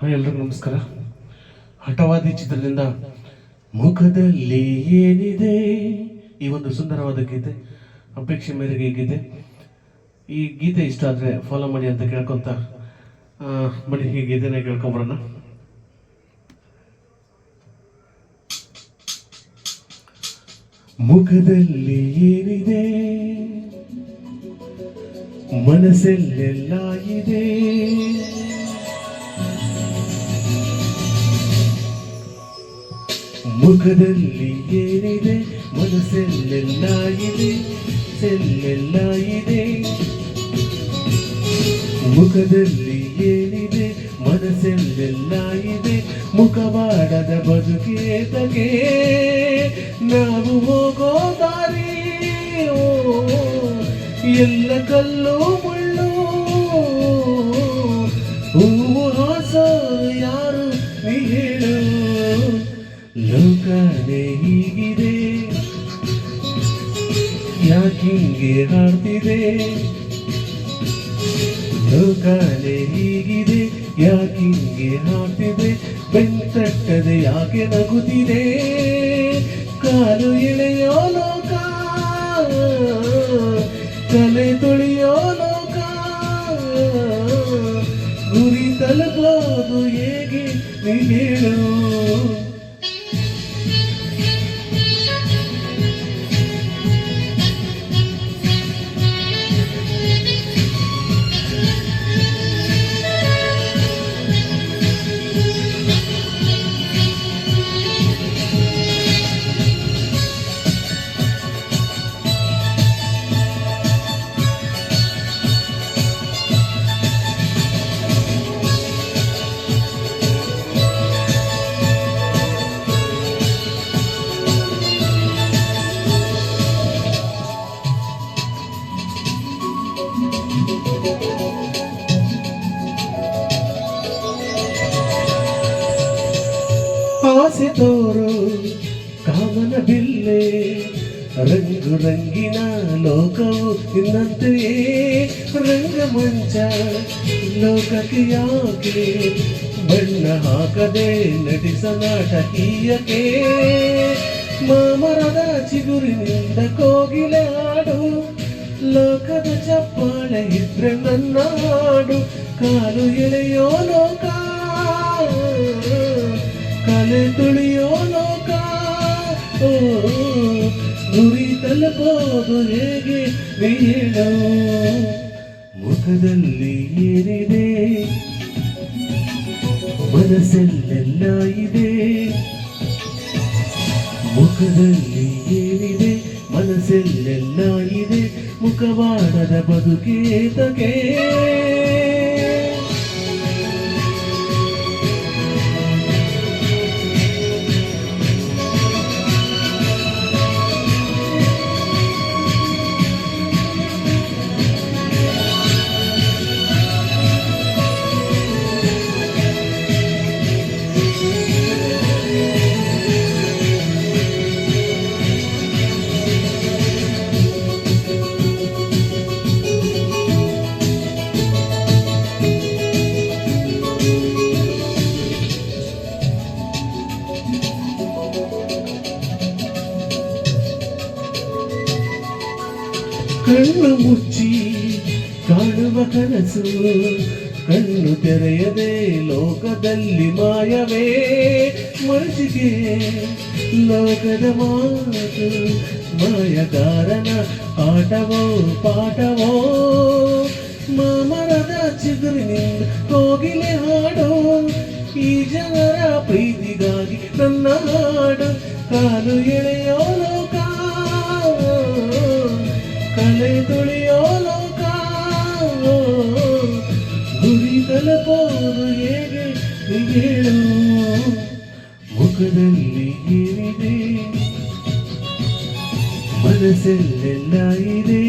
Hi ಎಲ್ರಿಗೂ ನಮಸ್ಕಾರ. ಹಠವಾದಿ ಚಿತ್ರದಿಂದ ಮುಖದಲ್ಲಿ ಏನಿದೆ ಈ ಒಂದು ಸುಂದರವಾದ ಗೀತೆ, ಅಪೇಕ್ಷೆ ಮೇರೆಗೆ ಈ ಗೀತೆ. ಈ ಗೀತೆ ಇಷ್ಟ ಆದರೆ ಫಾಲೋ ಮಾಡಿ ಅಂತ ಕೇಳ್ಕೊತ ಬನ್ನಿ ಈ ಗೀತೆನೇ ಕೇಳ್ಕೊಂಬರೋಣ. ಮುಖದಲ್ಲಿ ಏನಿದೆ, ಮನಸ್ಸಲ್ಲೆಲ್ಲ ಇದೆ, ಮುಖದಲ್ಲಿ ಏನಿದೆ, ಮನಸ್ಸಲ್ಲೆಲ್ಲ ಇದೆ, ಸೆಲ್ಲೆಲ್ಲ ಇದೆ. ಮುಖದಲ್ಲಿ ಏನಿದೆ, ಮನಸ್ಸಲ್ಲೆಲ್ಲ ಇದೆ, ಮುಖವಾಡದ ಬದುಕೇತಗೆ ನಾವು ಹೋಗೋ ದಾರಿ ಎಲ್ಲ ಕಲ್ಲು ಮುಳ್ಳು. ಹೂವು ಹಾಸ ಯಾರು ನೀ ಹೇಳು, ಲೋಕನೇ ಹೀಗಿದೆ, ಯಾಕಿಂಗೆ ಹಾಡ್ತಿದೆ. ಲೋಕನೇ ಹೀಗಿದೆ, ಯಾಕಿಂಗೆ ಹಾಡ್ತಿದೆ. ಬೆಂತಟ್ಟದೆ ಯಾಕೆ ನಗುತ್ತಿದೆ, ಕಾಲು ಎಳೆಯೋ ಲೋಕ, ತಲೆ ತೊಳೆಯೋ ಲೋಕ. ಗುರಿ ತಲುಪೋದು ಹೇಗೆ ನೀ ಹೇಳು. ಆಸೆ ತೋರು ಕಾಮನ ಬಿಲ್ಲೆ, ರಂಗು ರಂಗಿನ ಲೋಕವು ಇನ್ನಂತೆಯೇ. ರಂಗಮಂಚ ಲೋಕಕ್ಕೆ ಯಾಕೆ ಬಣ್ಣ ಹಾಕದೆ ನಟಿಸ ನಾಟಕೀಯಕ್ಕೆ. ಮಾಮರದ ಚಿಗುರಿನಿಂದ ಕೋಗಿಲೆ ಹಾಡು, ಲೋಕದ ಚಪ್ಪಾಳೆ ಇದ್ರೆ ನನ್ನ ಹಾಡು. ಕಾಲು ಎಳೆಯೋ ಲೋಕ, ಕಲೆ ತುಳಿಯೋ ಲೋಕ. ಗುರಿ ತಲುಪೋದು ಹೇಗೆ ನೀ ಹೇಳು. ಮುಖದಲ್ಲಿ ಏನಿದೆ, ಮನಸ್ಸಲ್ಲೆಲ್ಲ ಇದೆ. ಮುಖದಲ್ಲಿ ಏನಿದೆ, ಮನಸ್ಸಲ್ಲೆಲ್ಲ ಇದೆ, ಮುಖವಾಡದ ಬದುಕೇತಗೆ. ಕಣ್ಣು ಮುಚ್ಚಿ ಕಾಣುವ ಕನಸು, ಕಣ್ಣು ತೆರೆಯದೆ ಲೋಕದಲ್ಲಿ ಮಾಯವೇ. ಮನಸ್ಸಿಗೆ ಲೋಕದ ಮಾತು, ಮಾಯಗಾರನ ಆಟವೋ ಪಾಠವೋ. ಮಾಮರದ ಚಿಗುರಿನಿಂದ ಕೋಗಿಲೆ ಹಾಡು, ಈ ಜನರ ಪ್ರೀತಿಗಾಗಿ ನನ್ನ ಹಾಡು. ಕಾಲು ಎಳೆಯೋ ಲೋಕ, ಕಲೆ ತುಳಿಯೋ ಲೋಕ. ಗುರಿ ತಲುಪೋದು ಹೇಗೆ ಹೇಳು. ಮುಖದಲ್ಲಿ ಏನಿದೆ, ಮನಸ್ಸಲ್ಲೆಲ್ಲ ಇದೆ.